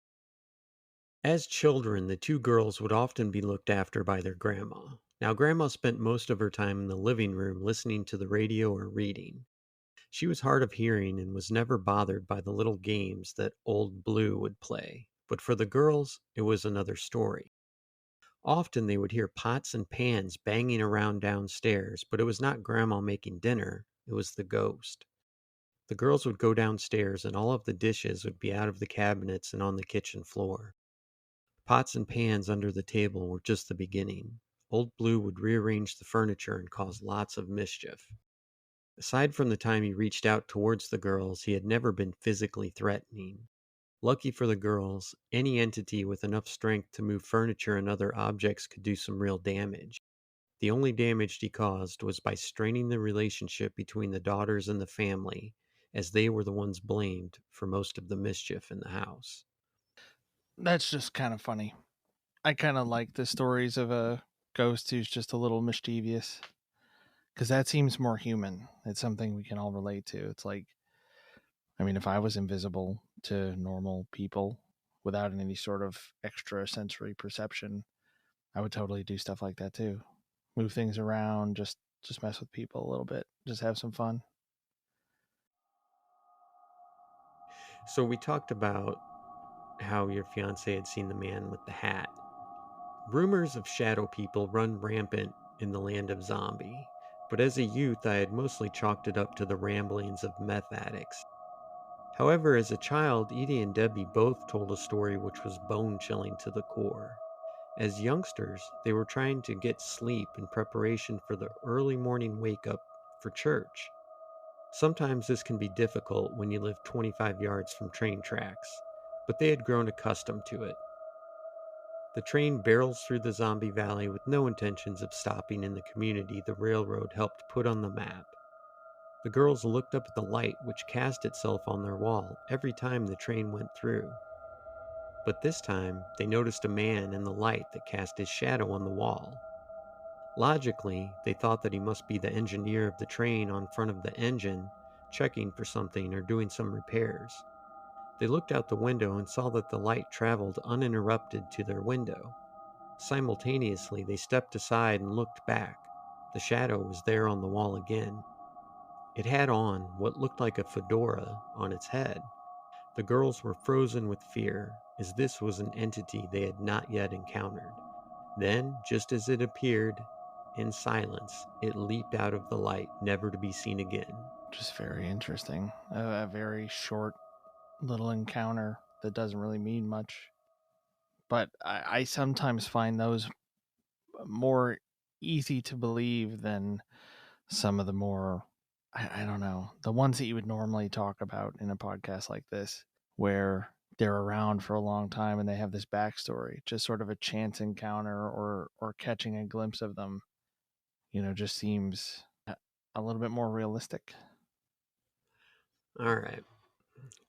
As children, the two girls would often be looked after by their grandma. Now, Grandma spent most of her time in the living room listening to the radio or reading. She was hard of hearing and was never bothered by the little games that Old Blue would play. But for the girls, it was another story. Often they would hear pots and pans banging around downstairs, but it was not Grandma making dinner, it was the ghost. The girls would go downstairs and all of the dishes would be out of the cabinets and on the kitchen floor. Pots and pans under the table were just the beginning. Old Blue would rearrange the furniture and cause lots of mischief. Aside from the time he reached out towards the girls, he had never been physically threatening. Lucky for the girls, any entity with enough strength to move furniture and other objects could do some real damage. The only damage he caused was by straining the relationship between the daughters and the family, as they were the ones blamed for most of the mischief in the house. That's just kind of funny. I kind of like the stories of a ghost who's just a little mischievous, because that seems more human. It's something we can all relate to. It's like, I mean, if I was invisible to normal people without any sort of extra sensory perception, I would totally do stuff like that too. Move things around, just mess with people a little bit, just have some fun. So we talked about how your fiance had seen the man with the hat. Rumors of shadow people run rampant in the land of zombie, but as a youth I had mostly chalked it up to the ramblings of meth addicts. However, as a child, Edie and Debbie both told a story which was bone-chilling to the core. As youngsters, they were trying to get sleep in preparation for the early morning wake-up for church. Sometimes this can be difficult when you live 25 yards from train tracks, but they had grown accustomed to it. The train barrels through the zombie valley with no intentions of stopping in the community the railroad helped put on the map. The girls looked up at the light which cast itself on their wall every time the train went through. But this time, they noticed a man in the light that cast his shadow on the wall. Logically, they thought that he must be the engineer of the train on front of the engine, checking for something or doing some repairs. They looked out the window and saw that the light traveled uninterrupted to their window. Simultaneously, they stepped aside and looked back. The shadow was there on the wall again. It had on what looked like a fedora on its head. The girls were frozen with fear, as this was an entity they had not yet encountered. Then, just as it appeared, in silence, it leaped out of the light, never to be seen again. Just very interesting. A very short little encounter that doesn't really mean much. But I sometimes find those more easy to believe than some of the more, I don't know, the ones that you would normally talk about in a podcast like this, where they're around for a long time and they have this backstory. Just sort of a chance encounter, or catching a glimpse of them, just seems a little bit more realistic. All right.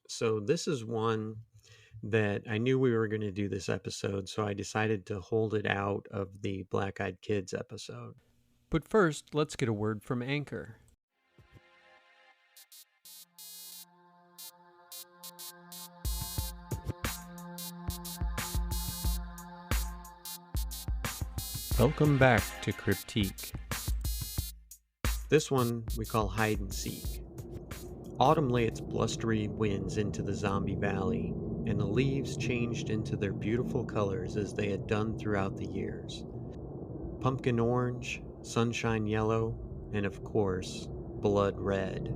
So, this is one that I knew we were going to do this episode, so I decided to hold it out of the Black Eyed Kids episode. But first, let's get a word from Anchor. Welcome back to Cryptique. This one we call Hide and Seek. Autumn lay its blustery winds into the zombie valley, and the leaves changed into their beautiful colors as they had done throughout the years. Pumpkin orange, sunshine yellow, and of course, blood red.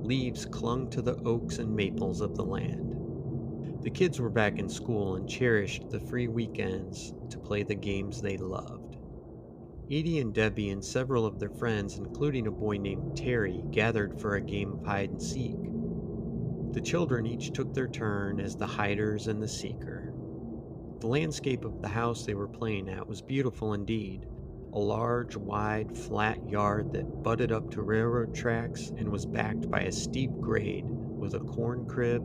Leaves clung to the oaks and maples of the land. The kids were back in school and cherished the free weekends to play the games they loved. Edie and Debbie and several of their friends, including a boy named Terry, gathered for a game of hide and seek. The children each took their turn as the hiders and the seeker. The landscape of the house they were playing at was beautiful indeed. A large, wide, flat yard that butted up to railroad tracks and was backed by a steep grade with a corn crib,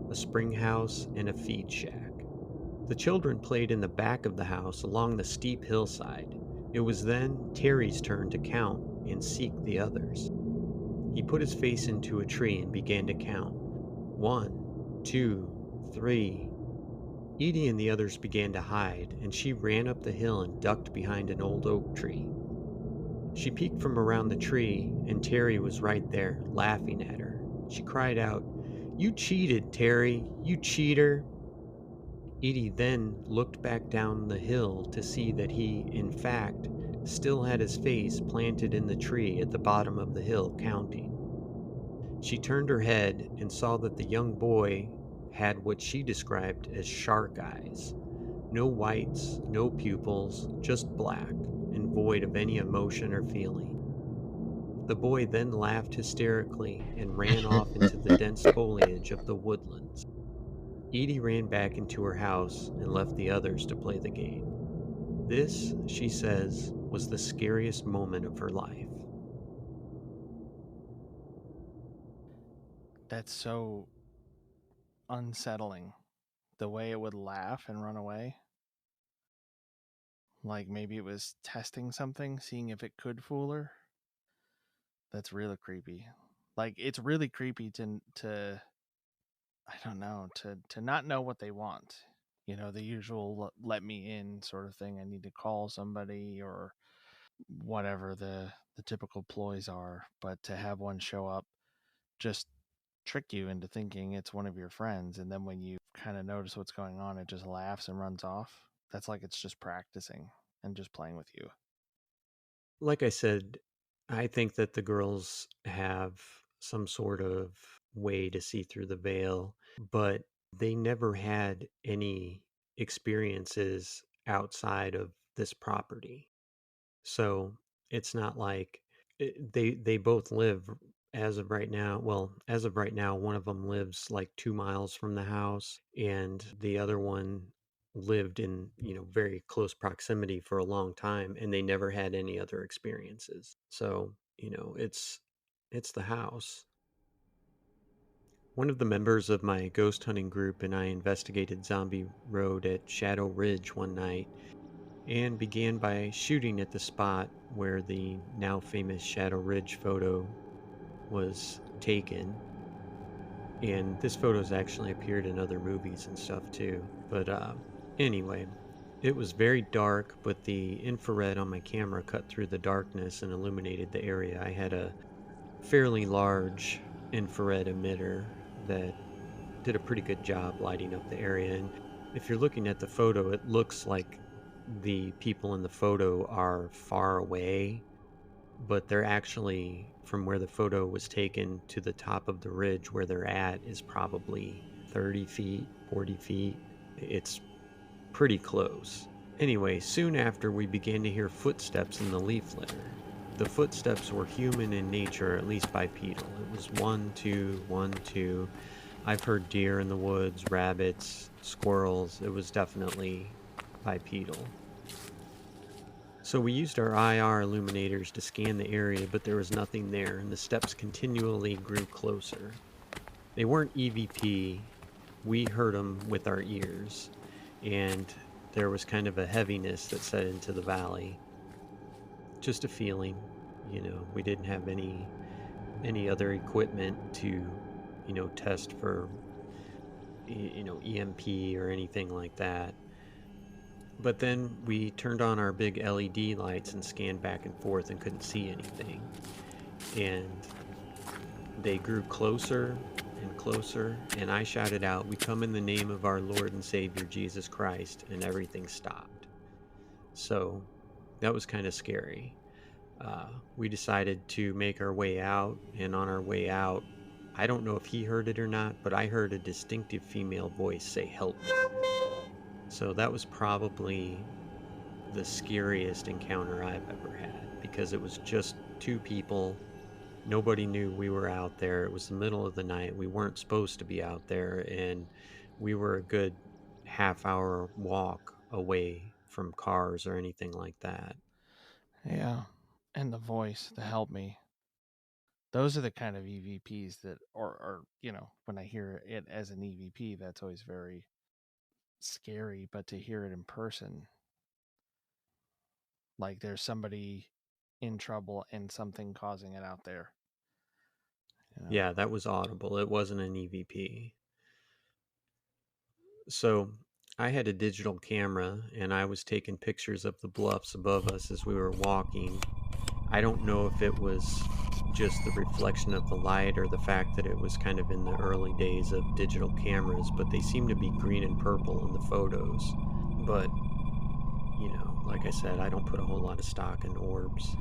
a spring house, and a feed shack. The children played in the back of the house along the steep hillside. It was then Terry's turn to count and seek the others. He put his face into a tree and began to count. 1, 2, 3. Edie and the others began to hide, and she ran up the hill and ducked behind an old oak tree. She peeked from around the tree, and Terry was right there, laughing at her. She cried out, "You cheated, Terry, you cheater!" Edie then looked back down the hill to see that he, in fact, still had his face planted in the tree at the bottom of the hill, counting. She turned her head and saw that the young boy had what she described as shark eyes. No whites, no pupils, just black, and void of any emotion or feeling. The boy then laughed hysterically and ran off into the dense foliage of the woodlands. Edie ran back into her house and left the others to play the game. This, she says, was the scariest moment of her life. That's so unsettling. The way it would laugh and run away. Like maybe it was testing something, seeing if it could fool her. That's really creepy. Like it's really creepy to I don't know, to not know what they want. You know, the usual let me in sort of thing. I need to call somebody or whatever the typical ploys are, but to have one show up just trick you into thinking it's one of your friends, and then when you kind of notice what's going on, it just laughs and runs off. That's like it's just practicing and just playing with you. Like I said, I think that the girls have some sort of way to see through the veil, but they never had any experiences outside of this property. So it's not like they both live as of right now. Well, as of right now, one of them lives like 2 miles from the house, and the other one lived in very close proximity for a long time, and they never had any other experiences. So it's the house. One of the members of my ghost hunting group and I investigated Zombie Road at Shadow Ridge one night and began by shooting at the spot where the now famous Shadow Ridge photo was taken. And this photo's actually appeared in other movies and stuff too. But anyway, it was very dark, but the infrared on my camera cut through the darkness and illuminated the area. I had a fairly large infrared emitter that did a pretty good job lighting up the area. And if you're looking at the photo, it looks like the people in the photo are far away, but they're actually, from where the photo was taken to the top of the ridge where they're at, is probably 30 feet, 40 feet. It's pretty close. Anyway, soon after, we began to hear footsteps in the leaf litter. The footsteps were human in nature, at least bipedal. It was 1, 2, 1, 2. I've heard deer in the woods, rabbits, squirrels. It was definitely bipedal. So we used our IR illuminators to scan the area, but there was nothing there, and the steps continually grew closer. They weren't EVP, we heard them with our ears, and there was kind of a heaviness that set into the valley. Just a feeling, we didn't have any other equipment to, test for, EMP or anything like that. But then we turned on our big LED lights and scanned back and forth and couldn't see anything. And they grew closer and closer, and I shouted out, "We come in the name of our Lord and Savior Jesus Christ," and everything stopped. So that was kind of scary. We decided to make our way out, and on our way out, I don't know if he heard it or not, but I heard a distinctive female voice say, "Help me." So that was probably the scariest encounter I've ever had, because it was just two people. Nobody knew we were out there. It was the middle of the night. We weren't supposed to be out there, and we were a good half-hour walk away from cars or anything like that. Yeah. And the voice, the "help me." Those are the kind of EVPs that, or when I hear it as an EVP, that's always very scary. But to hear it in person, like there's somebody in trouble and something causing it out there. Yeah, that was audible. It wasn't an EVP. So I had a digital camera, and I was taking pictures of the bluffs above us as we were walking. I don't know if it was just the reflection of the light or the fact that it was kind of in the early days of digital cameras, but they seemed to be green and purple in the photos. But, like I said, I don't put a whole lot of stock in orbs.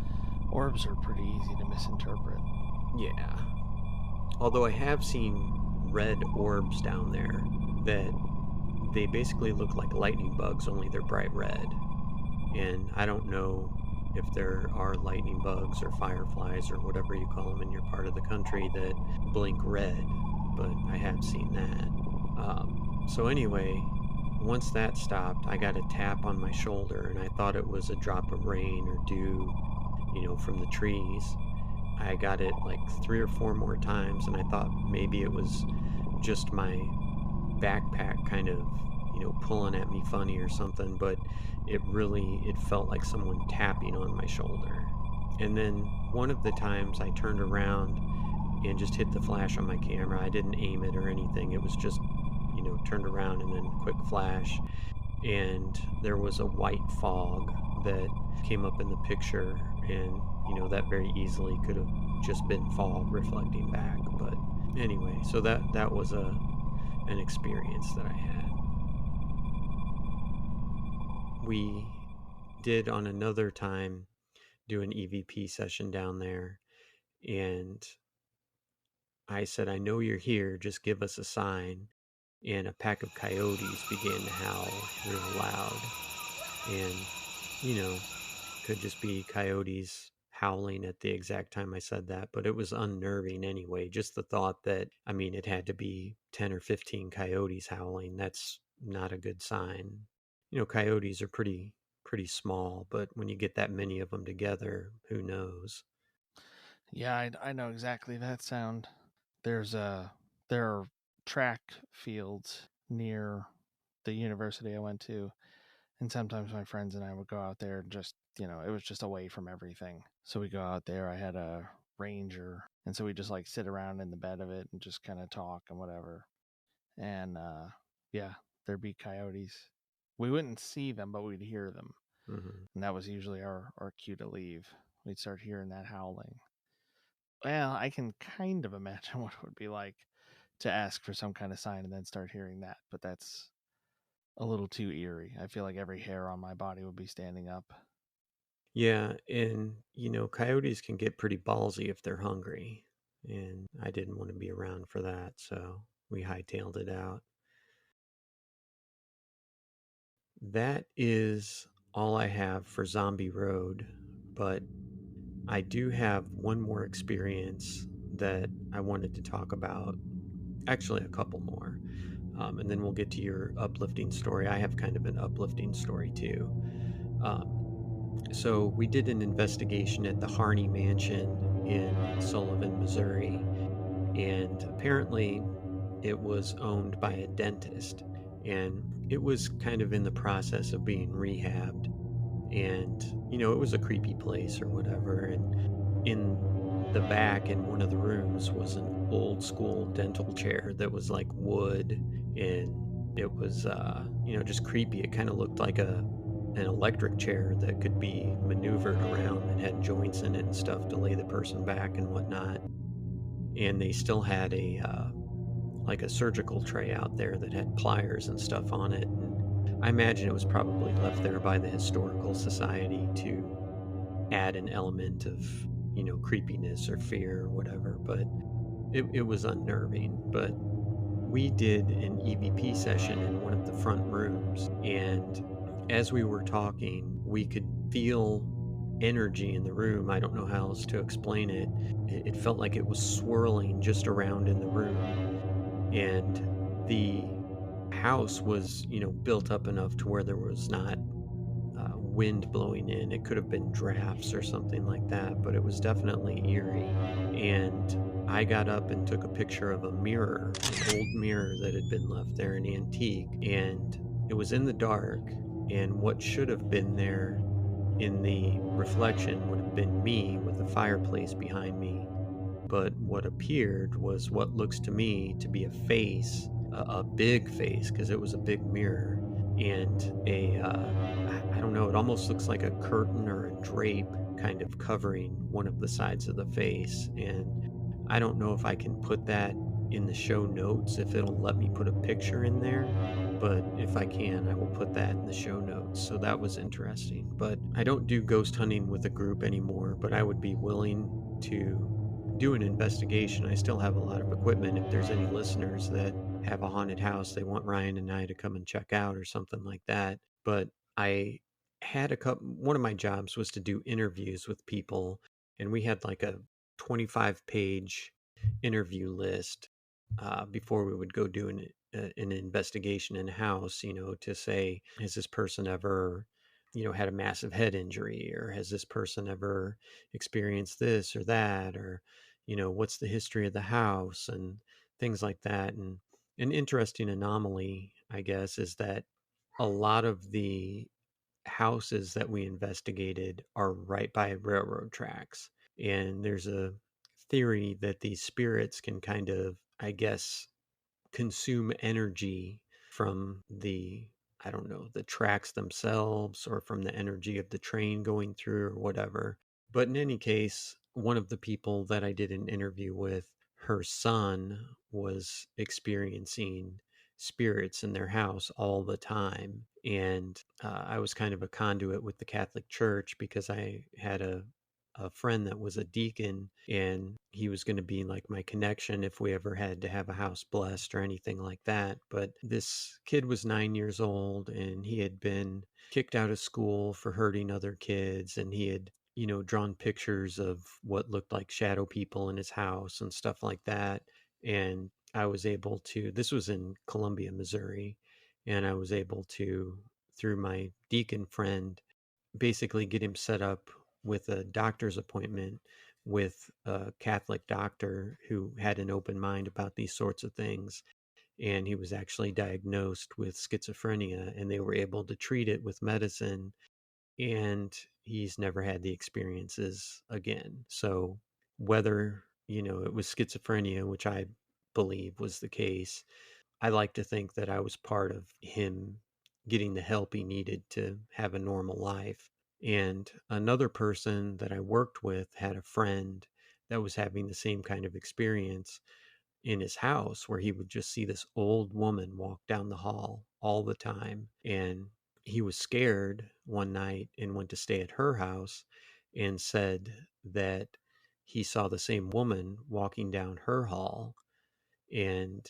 Orbs are pretty easy to misinterpret. Yeah. Although I have seen red orbs down there that they basically look like lightning bugs, only they're bright red. And I don't know if there are lightning bugs or fireflies or whatever you call them in your part of the country that blink red, but I have seen that. So anyway, once that stopped, I got a tap on my shoulder, and I thought it was a drop of rain or dew, from the trees. I got it like 3 or 4 more times, and I thought maybe it was just my backpack kind of, pulling at me funny or something, but it felt like someone tapping on my shoulder. And then one of the times I turned around and just hit the flash on my camera. I didn't aim it or anything. It was just, turned around and then quick flash. And there was a white fog that came up in the picture, and, that very easily could have just been fog reflecting back. But anyway, so that was an experience that I had. We did on another time do an EVP session down there, and I said, "I know you're here, just give us a sign." And a pack of coyotes began to howl real loud. And, could just be coyotes howling at the exact time I said that, but it was unnerving anyway. Just the thought that, it had to be 10 or 15 coyotes howling. That's not a good sign. Coyotes are pretty small, but when you get that many of them together, who knows? Yeah, I know exactly that sound. There are track fields near the university I went to, and sometimes my friends and I would go out there and just, it was just away from everything. So we go out there. I had a Ranger, and so we just like sit around in the bed of it and just kind of talk and whatever. And yeah, there'd be coyotes. We wouldn't see them, but we'd hear them. Mm-hmm. And that was usually our cue to leave. We'd start hearing that howling. Well, I can kind of imagine what it would be like to ask for some kind of sign and then start hearing that, but that's a little too eerie. I feel like every hair on my body would be standing up. Yeah, and coyotes can get pretty ballsy if they're hungry, and I didn't want to be around for that, so we hightailed it out. That is all I have for Zombie Road, but I do have one more experience that I wanted to talk about. Actually, a couple more. And then we'll get to your uplifting story. I have kind of an uplifting story too. So we did an investigation at the Harney Mansion in Sullivan, Missouri, and apparently it was owned by a dentist, and it was kind of in the process of being rehabbed. And, it was a creepy place or whatever. And in the back, in one of the rooms, was an old school dental chair that was like wood, and it was, just creepy. It kind of looked like an electric chair that could be maneuvered around, that had joints in it and stuff to lay the person back and whatnot. And they still had like a surgical tray out there that had pliers and stuff on it. And I imagine it was probably left there by the historical society to add an element of, creepiness or fear or whatever. But it was unnerving. But we did an EVP session in one of the front rooms, and as we were talking, we could feel energy in the room. I don't know how else to explain it. It felt like it was swirling just around in the room, and the house was, built up enough to where there was not wind blowing in. It could have been drafts or something like that, but it was definitely eerie. And I got up and took a picture of a mirror, an old mirror that had been left there, an antique, and it was in the dark. And what should have been there in the reflection would have been me with the fireplace behind me. But what appeared was what looks to me to be a face, a big face, because it was a big mirror, and I don't know, it almost looks like a curtain or a drape kind of covering one of the sides of the face. And I don't know if I can put that in the show notes, if it'll let me put a picture in there, but if I can, I will put that in the show notes. So that was interesting. But I don't do ghost hunting with a group anymore, but I would be willing to do an investigation. I still have a lot of equipment. If there's any listeners that have a haunted house they want Ryan and I to come and check out or something like that. But I had one of my jobs was to do interviews with people, and we had like a 25-page interview list before we would go do an investigation in a house, to say, has this person ever, had a massive head injury, or has this person ever experienced this or that, or, what's the history of the house and things like that. And an interesting anomaly, I guess, is that a lot of the houses that we investigated are right by railroad tracks. And there's a theory that these spirits can kind of, I guess, consume energy from the, I don't know, the tracks themselves, or from the energy of the train going through or whatever. But in any case, one of the people that I did an interview with, her son was experiencing spirits in their house all the time. And I was kind of a conduit with the Catholic Church, because I had a friend that was a deacon, and he was going to be like my connection if we ever had to have a house blessed or anything like that. But this kid was 9 years old, and he had been kicked out of school for hurting other kids, and he had, drawn pictures of what looked like shadow people in his house and stuff like that. And I was able to, this was in Columbia, Missouri, and I was able to, through my deacon friend, basically get him set up with a doctor's appointment with a Catholic doctor who had an open mind about these sorts of things. And he was actually diagnosed with schizophrenia, and they were able to treat it with medicine. And he's never had the experiences again. So whether, it was schizophrenia, which I believe was the case, I like to think that I was part of him getting the help he needed to have a normal life. And another person that I worked with had a friend that was having the same kind of experience in his house, where he would just see this old woman walk down the hall all the time. And he was scared one night and went to stay at her house, and said that he saw the same woman walking down her hall. And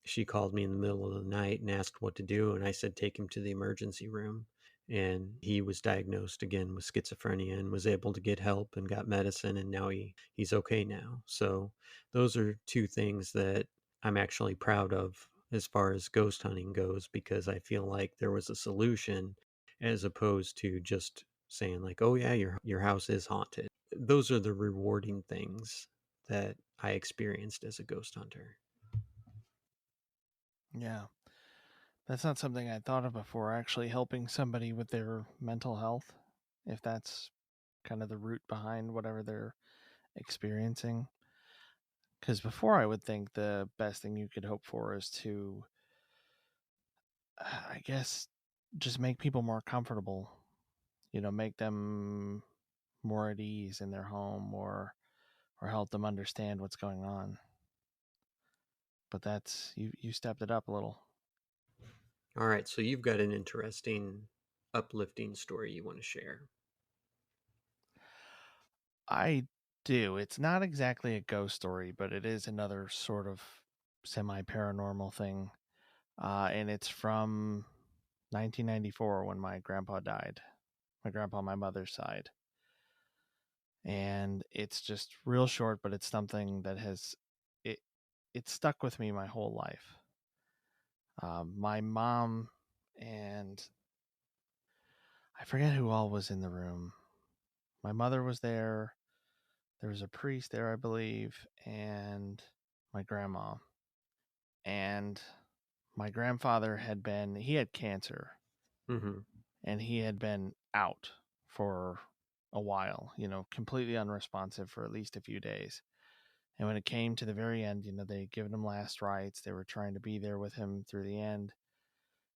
she called me in the middle of the night and asked what to do. And I said, take him to the emergency room. And he was diagnosed again with schizophrenia, and was able to get help and got medicine. And now he's okay now. So those are two things that I'm actually proud of as far as ghost hunting goes, because I feel like there was a solution, as opposed to just saying like, oh yeah, your house is haunted. Those are the rewarding things that I experienced as a ghost hunter. Yeah. That's not something I thought of before, actually helping somebody with their mental health, if that's kind of the root behind whatever they're experiencing. Because before, I would think the best thing you could hope for is to, I guess, just make people more comfortable, make them more at ease in their home, or help them understand what's going on. But that's, you stepped it up a little. All right, so you've got an interesting, uplifting story you want to share. I do. It's not exactly a ghost story, but it is another sort of semi-paranormal thing. And it's from 1994 when my grandpa died. My grandpa on my mother's side. And it's just real short, but it's something that it stuck with me my whole life. My mom and I forget who all was in the room. My mother was there. There was a priest there, I believe, and my grandma. And my grandfather he had cancer. Mm-hmm. And he had been out for a while, completely unresponsive for at least a few days. And when it came to the very end, they had given him last rites. They were trying to be there with him through the end.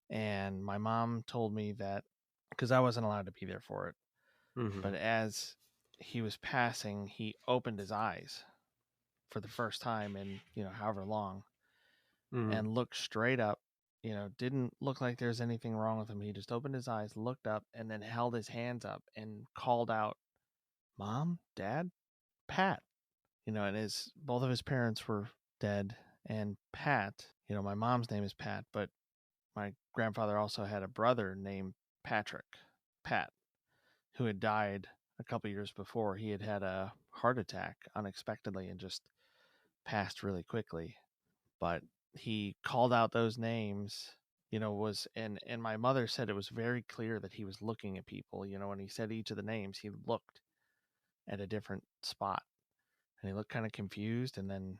And my mom told me that, because I wasn't allowed to be there for it, but as he was passing, he opened his eyes for the first time in, however long, and looked straight up, didn't look like there's anything wrong with him. He just opened his eyes, looked up, and then held his hands up and called out, "Mom, Dad, Pat." And both of his parents were dead. And Pat, my mom's name is Pat, but my grandfather also had a brother named Pat, who had died a couple years before. He had had a heart attack unexpectedly and just passed really quickly. But he called out those names, and my mother said it was very clear that he was looking at people. When he said each of the names, he looked at a different spot, and he looked kind of confused, and then,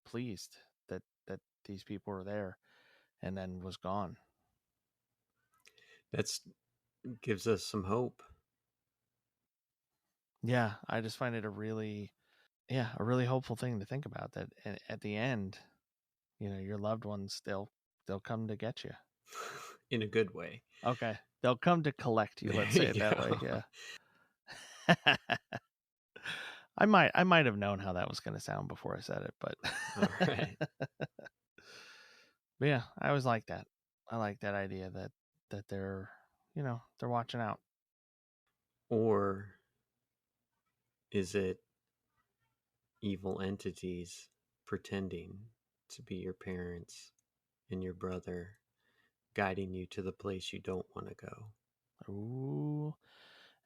pleased that these people were there, and then was gone. That's gives us some hope. Yeah, I just find it a really hopeful thing to think about, that at the end, your loved ones, they'll come to get you. In a good way. Okay. They'll come to collect you, let's say it that way. Yeah. I might have known how that was going to sound before I said it, but all right. But yeah, I always like that. I like that idea that they're, they're watching out. Or is it evil entities pretending to be your parents and your brother, guiding you to the place you don't want to go? Ooh.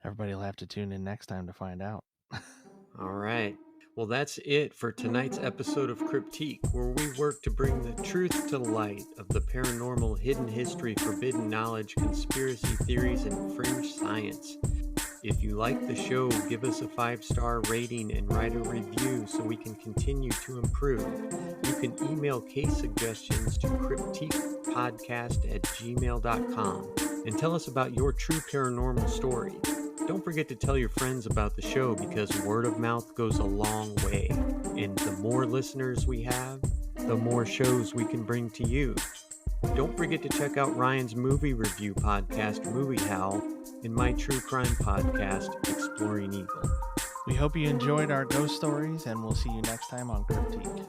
Everybody will have to tune in next time to find out. All right. Well, that's it for tonight's episode of Cryptique, where we work to bring the truth to light of the paranormal, hidden history, forbidden knowledge, conspiracy theories, and fringe science. If you like the show, give us a 5-star rating and write a review so we can continue to improve. You can email case suggestions to cryptiquepodcast@gmail.com and tell us about your true paranormal story. Don't forget to tell your friends about the show, because word of mouth goes a long way. And the more listeners we have, the more shows we can bring to you. Don't forget to check out Ryan's movie review podcast, Movie Howl, and my true crime podcast, Exploring Evil. We hope you enjoyed our ghost stories, and we'll see you next time on Cryptique.